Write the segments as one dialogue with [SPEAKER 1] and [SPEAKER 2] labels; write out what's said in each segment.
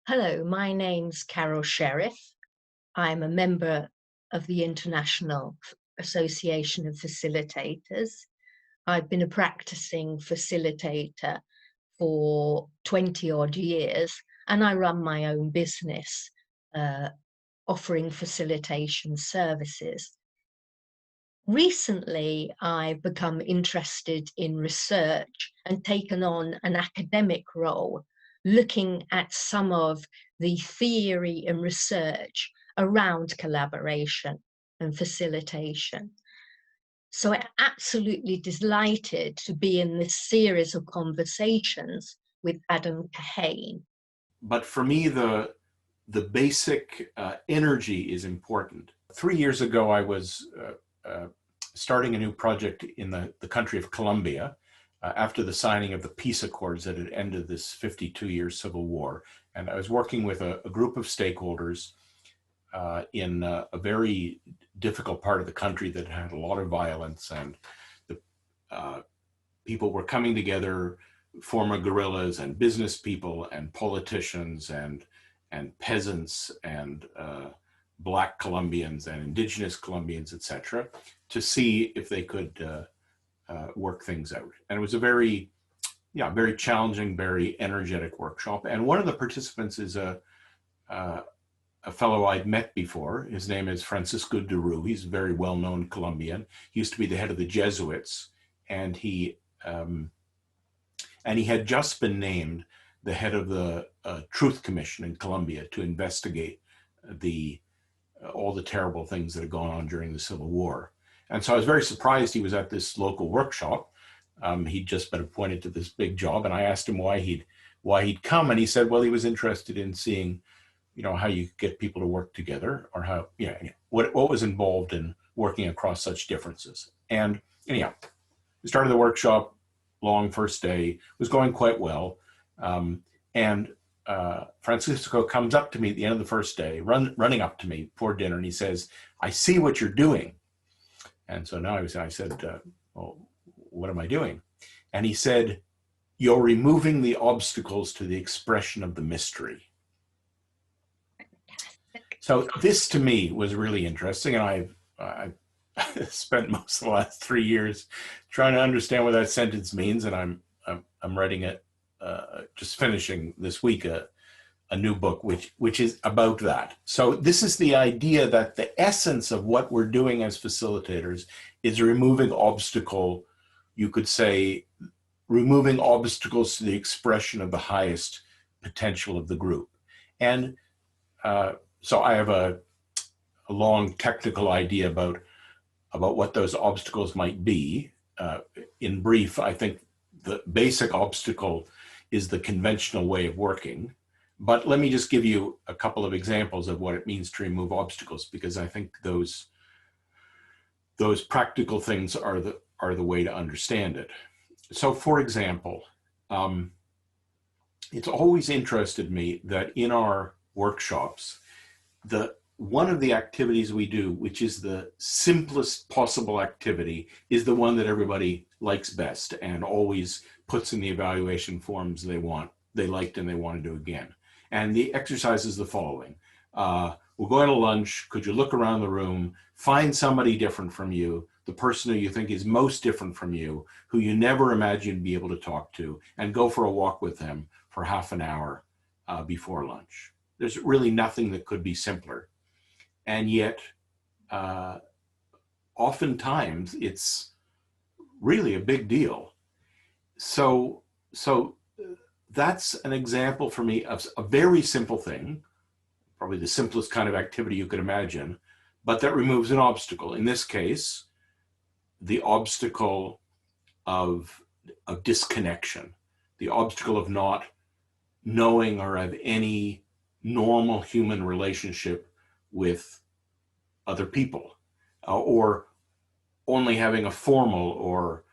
[SPEAKER 1] Hello, my name's Carol Sherriff. I'm a member of the International Association of Facilitators. I've been a practicing facilitator for 20 odd years, and I run my own business offering facilitation services. Recently, I've become interested in research and taken on an academic role, looking at some of the theory and research around collaboration and facilitation. So I'm absolutely delighted to be in this series of conversations with Adam Kahane.
[SPEAKER 2] But for me, the basic energy is important. 3 years ago, I was starting a new project in the country of Colombia after the signing of the peace accords that had ended this 52-year civil war. And I was working with a group of stakeholders in a very difficult part of the country that had a lot of violence, and the people were coming together, former guerrillas and business people and politicians and peasants and Black Colombians and indigenous Colombians, etc., to see if they could work things out. And it was a very challenging, very energetic workshop. And one of the participants is a fellow I'd met before. His name is Francisco de Roo. He's a very well-known Colombian. He used to be the head of the Jesuits, and he had just been named the head of the Truth Commission in Colombia to investigate all the terrible things that had gone on during the Civil War. And so I was very surprised he was at this local workshop. He'd just been appointed to this big job, and I asked him why he'd come, and he said, well, he was interested in seeing, how you get people to work together, or how, what was involved in working across such differences. And anyhow, we started the workshop, long first day, was going quite well. Francisco comes up to me at the end of the first day, running up to me before dinner, and he says, I see what you're doing. And so now I said, well, what am I doing? And he said, you're removing the obstacles to the expression of the mystery. So this to me was really interesting, and I've spent most of the last 3 years trying to understand what that sentence means, and I'm writing it, just finishing this week a new book which is about that. So this is the idea that the essence of what we're doing as facilitators is removing obstacle, you could say, removing obstacles to the expression of the highest potential of the group. And so I have a long technical idea about what those obstacles might be. In brief, I think the basic obstacle is the conventional way of working. But let me just give you a couple of examples of what it means to remove obstacles, because I think those practical things are the way to understand it. So for example, it's always interested me that in our workshops, one of the activities we do, which is the simplest possible activity, is the one that everybody likes best and always puts in the evaluation forms they liked and they want to do again. And the exercise is the following. We're going to lunch. Could you look around the room, find somebody different from you, the person who you think is most different from you, who you never imagined you'd be able to talk to, and go for a walk with them for half an hour before lunch. There's really nothing that could be simpler. And yet, oftentimes, it's really a big deal. So that's an example for me of a very simple thing, probably the simplest kind of activity you could imagine, but that removes an obstacle. In this case, the obstacle of disconnection, the obstacle of not knowing or have any normal human relationship with other people, or only having a formal or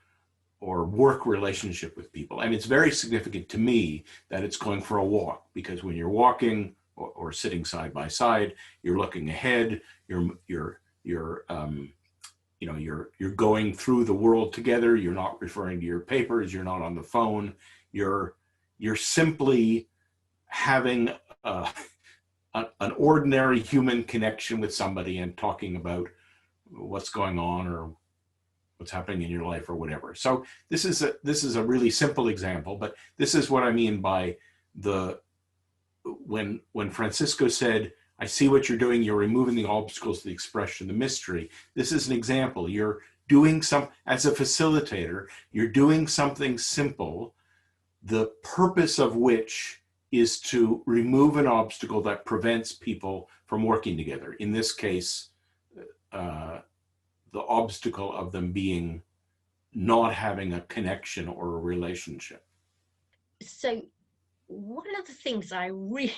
[SPEAKER 2] work relationship with people. And it's very significant to me that it's going for a walk, because when you're walking or sitting side by side, you're looking ahead, you're going through the world together. You're not referring to your papers. You're not on the phone. You're simply having uh, an ordinary human connection with somebody and talking about what's going on or what's happening in your life or whatever. So this is a really simple example, but this is what I mean by when Francisco said, I see what you're doing, you're removing the obstacles to the expression, the mystery. This is an example. You're doing as a facilitator, you're doing something simple, the purpose of which is to remove an obstacle that prevents people from working together. In this case, the obstacle of them being not having a connection or a relationship.
[SPEAKER 1] So one of the things I really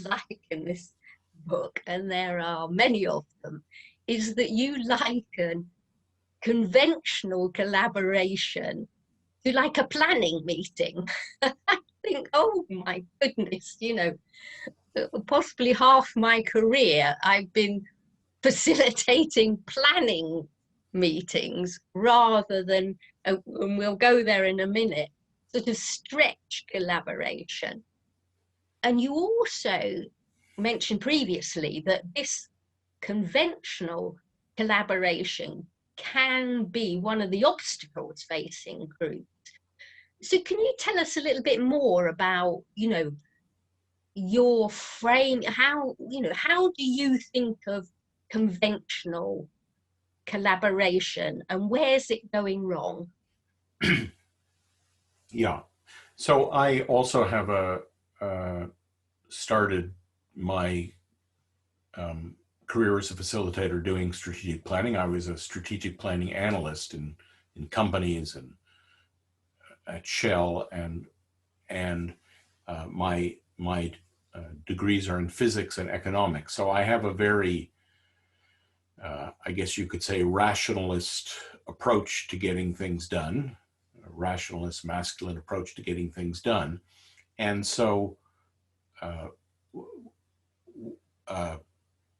[SPEAKER 1] like in this book, and there are many of them, is that you liken conventional collaboration to like a planning meeting. I think, oh my goodness, you know, possibly half my career I've been facilitating planning meetings rather than, and we'll go there in a minute, sort of stretch collaboration. And you also mentioned previously that this conventional collaboration can be one of the obstacles facing groups. So can you tell us a little bit more about, you know, your frame, how do you think of conventional collaboration and where's it going wrong?
[SPEAKER 2] Yeah. So I also have started my career as a facilitator doing strategic planning. I was a strategic planning analyst in companies and at Shell, and my degrees are in physics and economics. So I have a very, I guess you could say, rationalist approach to getting things done, a rationalist masculine approach to getting things done. And so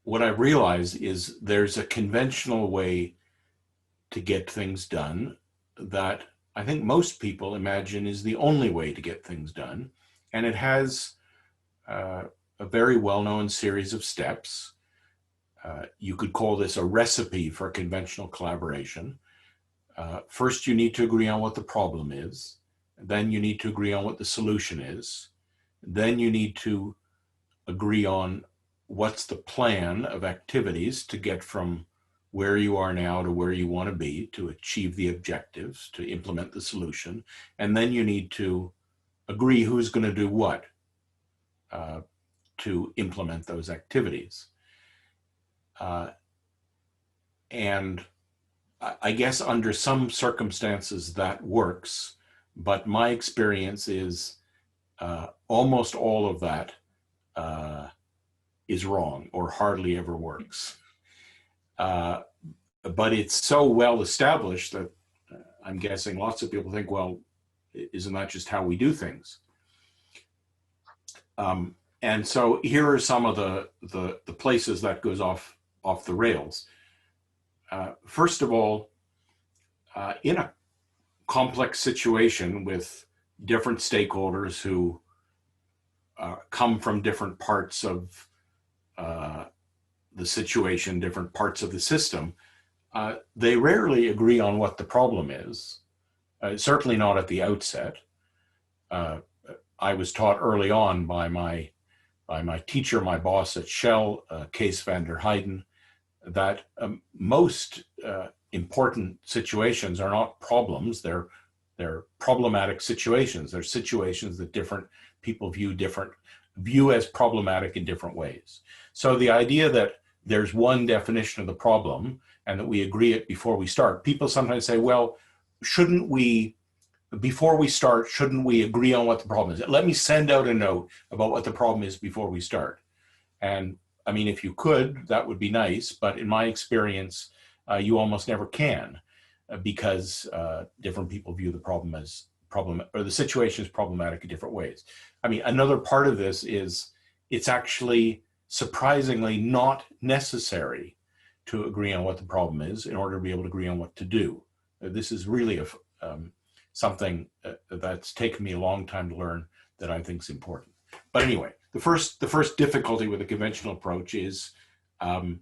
[SPEAKER 2] what I've realized is there's a conventional way to get things done that I think most people imagine is the only way to get things done. And it has a very well-known series of steps. You could call this a recipe for conventional collaboration. First, you need to agree on what the problem is. Then you need to agree on what the solution is. Then you need to agree on what's the plan of activities to get from where you are now to where you want to be, to achieve the objectives, to implement the solution. And then you need to agree who's going to do what to implement those activities. And I guess under some circumstances that works, but my experience is almost all of that is wrong or hardly ever works. But it's so well established that I'm guessing lots of people think, well, isn't that just how we do things? And so here are some of the places that goes off the rails. First of all, in a complex situation with different stakeholders who come from different parts of the situation, different parts of the system, they rarely agree on what the problem is, certainly not at the outset. I was taught early on by my teacher, my boss at Shell, Kees van der Heijden, that most important situations are not problems, they're problematic situations. They're situations that different people view as problematic in different ways. So the idea that there's one definition of the problem and that we agree it before we start, people sometimes say, well, before we start, shouldn't we agree on what the problem is? Let me send out a note about what the problem is before we start. And I mean, if you could, that would be nice. But in my experience, you almost never can because different people view the problem as or the situation is problematic in different ways. I mean, another part of this is it's actually surprisingly not necessary to agree on what the problem is in order to be able to agree on what to do. This is really something that's taken me a long time to learn that I think is important. But anyway, the first difficulty with a conventional approach is there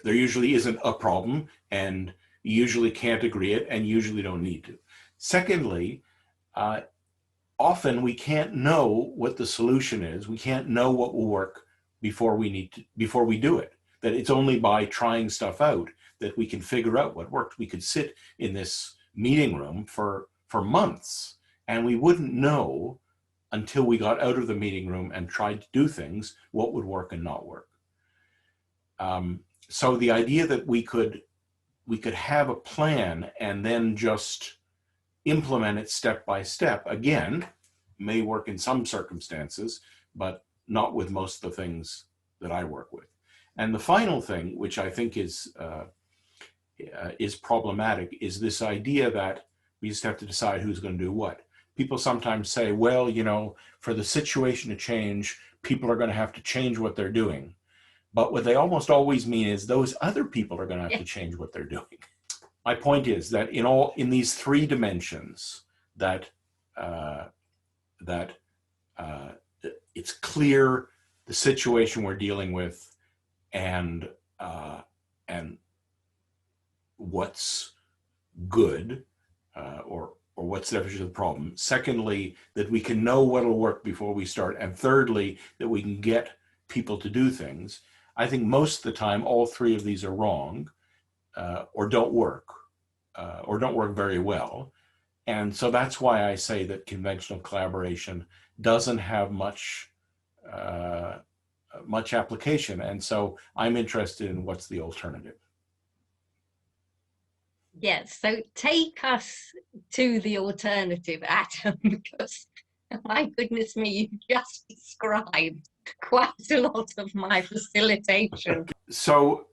[SPEAKER 2] usually isn't a problem, and you usually can't agree it, and usually don't need to. Secondly, often we can't know what the solution is. We can't know what will work before we do it. That it's only by trying stuff out that we can figure out what worked. We could sit in this meeting room for months, and we wouldn't know until we got out of the meeting room and tried to do things what would work and not work. So the idea that we could have a plan and then just implement it step by step, again, may work in some circumstances, but not with most of the things that I work with. And the final thing, which I think is problematic, is this idea that we just have to decide who's going to do what. People sometimes say, well, you know, for the situation to change, people are going to have to change what they're doing. But what they almost always mean is those other people are going to have to change what they're doing. My point is that in these three dimensions, that it's clear the situation we're dealing with, and what's good, or what's the definition of the problem. Secondly, that we can know what'll work before we start. And thirdly, that we can get people to do things. I think most of the time, all three of these are wrong, or don't work very well. And so that's why I say that conventional collaboration doesn't have much application. And so I'm interested in what's the alternative.
[SPEAKER 1] Yes, so take us to the alternative, Adam, because my goodness me, you just described quite a lot of my facilitation.
[SPEAKER 2] So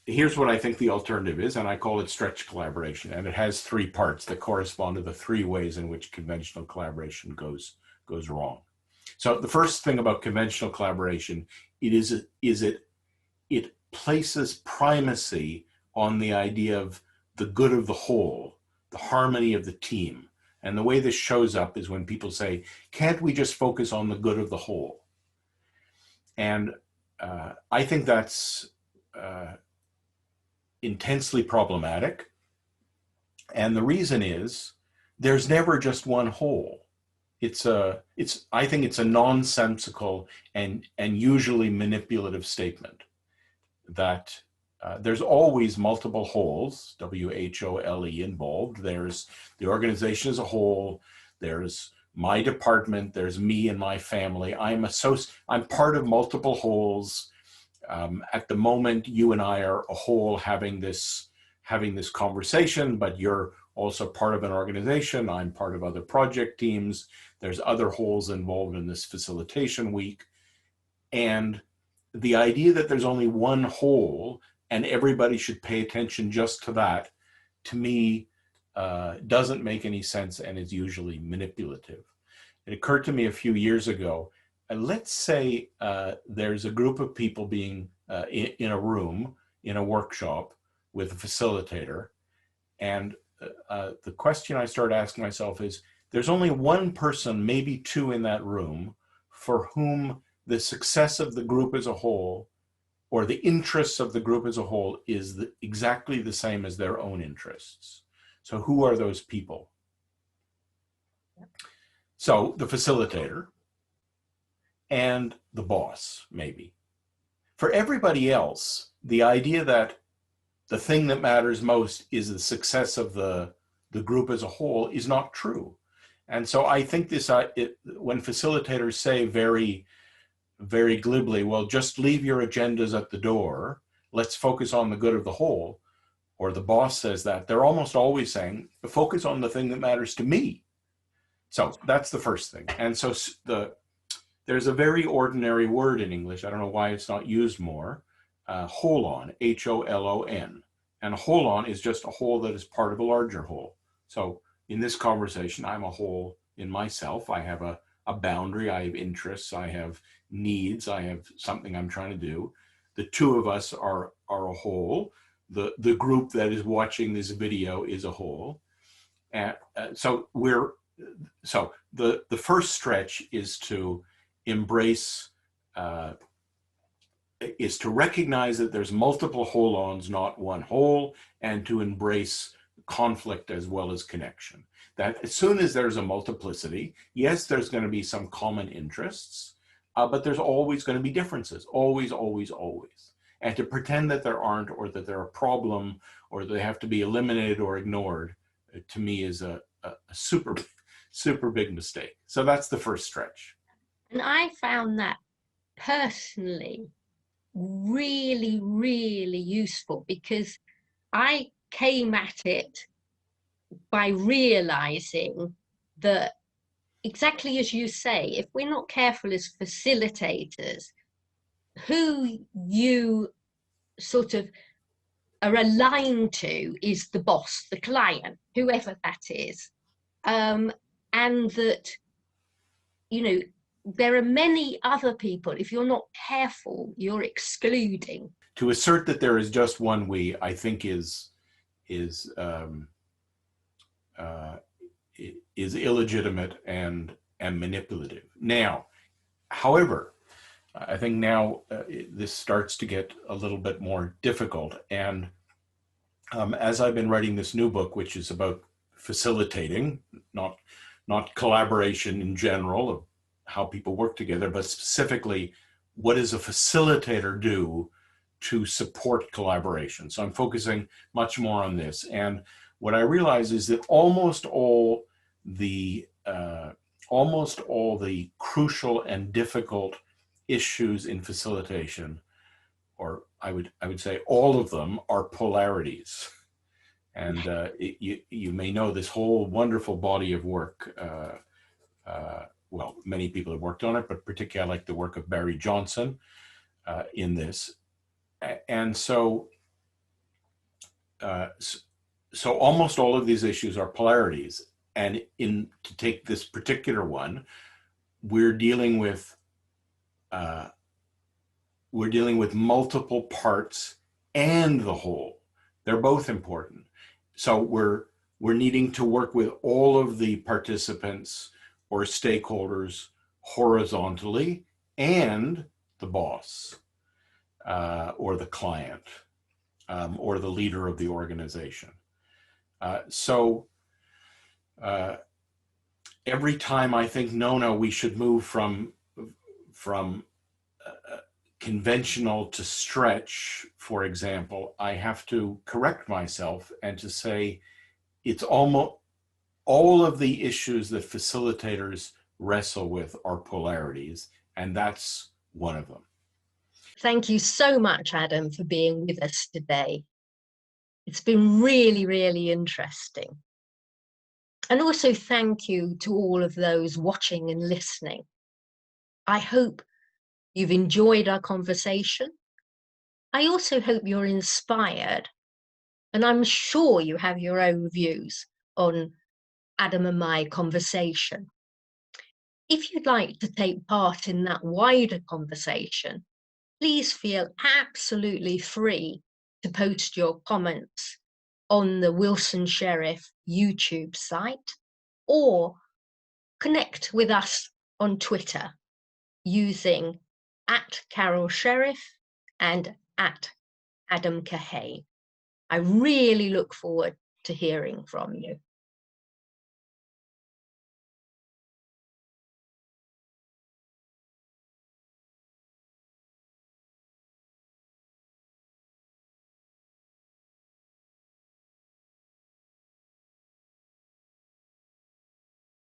[SPEAKER 2] here's what I think the alternative is, and I call it stretch collaboration, and it has three parts that correspond to the three ways in which conventional collaboration goes wrong. So the first thing about conventional collaboration, it places primacy on the idea of the good of the whole, the harmony of the team. And the way this shows up is when people say, can't we just focus on the good of the whole? And I think that's intensely problematic. And the reason is there's never just one whole. I think it's a nonsensical and usually manipulative statement that there's always multiple wholes, W-H-O-L-E, involved. There's the organization as a whole, there's my department, there's me and my family. I'm part of multiple wholes. At the moment, you and I are a whole having this conversation, but you're also part of an organization. I'm part of other project teams. There's other wholes involved in this facilitation week. And the idea that there's only one whole and everybody should pay attention just to that, to me, doesn't make any sense and is usually manipulative. It occurred to me a few years ago, let's say there's a group of people being in a room, in a workshop with a facilitator. And the question I started asking myself is, there's only one person, maybe two in that room, for whom the success of the group as a whole, or the interests of the group as a whole, is exactly the same as their own interests. So who are those people? So the facilitator and the boss, maybe. For everybody else, the idea that the thing that matters most is the success of the group as a whole is not true. And so I think when facilitators say very, very glibly, well, just leave your agendas at the door, let's focus on the good of the whole, or the boss says that, they're almost always saying, focus on the thing that matters to me. So that's the first thing. And so there's a very ordinary word in English, I don't know why it's not used more, holon, H-O-L-O-N. And a holon is just a whole that is part of a larger whole. So in this conversation, I'm a whole in myself. I have a boundary, I have interests, I have needs, I have something I'm trying to do. The two of us are a whole. The group that is watching this video is a whole. And so we're so the first stretch is to embrace, is to recognize that there's multiple hold-ons, not one whole, and to embrace conflict as well as connection. That as soon as there's a multiplicity, yes, there's going to be some common interests, but there's always going to be differences, always, always, always. And to pretend that there aren't, or that they're a problem, or they have to be eliminated or ignored, to me is a super, super big mistake. So that's the first stretch.
[SPEAKER 1] And I found that personally really, really useful, because I came at it by realizing that, exactly as you say, if we're not careful as facilitators, who you sort of are aligned to is the boss, the client, whoever that is. And that, you know, there are many other people. If you're not careful, you're excluding.
[SPEAKER 2] To assert that there is just one we, I think is illegitimate and manipulative. Now, however, I think now this starts to get a little bit more difficult. And as I've been writing this new book, which is about facilitating, not collaboration in general of how people work together, but specifically, what does a facilitator do to support collaboration? So I'm focusing much more on this. And what I realize is that almost all the crucial and difficult issues in facilitation, or I would say all of them, are polarities. And you may know this whole wonderful body of work. Well, many people have worked on it, but particularly I like the work of Barry Johnson in this. And so almost all of these issues are polarities. And to take this particular one, we're dealing with multiple parts and the whole. They're both important. So we're needing to work with all of the participants or stakeholders horizontally, and the boss or the client or the leader of the organization. So every time I think, no, we should move from conventional to stretch, for example, I have to correct myself and to say it's almost all of the issues that facilitators wrestle with are polarities, and that's one of them.
[SPEAKER 1] Thank you so much, Adam, for being with us today. It's been really, really interesting. And also thank you to all of those watching and listening. I hope you've enjoyed our conversation. I also hope you're inspired, and I'm sure you have your own views on Adam and my conversation. If you'd like to take part in that wider conversation, please feel absolutely free to post your comments on the Wilson Sherriff YouTube site, or connect with us on Twitter using @CarolSherriff and @AdamKahane. I really look forward to hearing from you.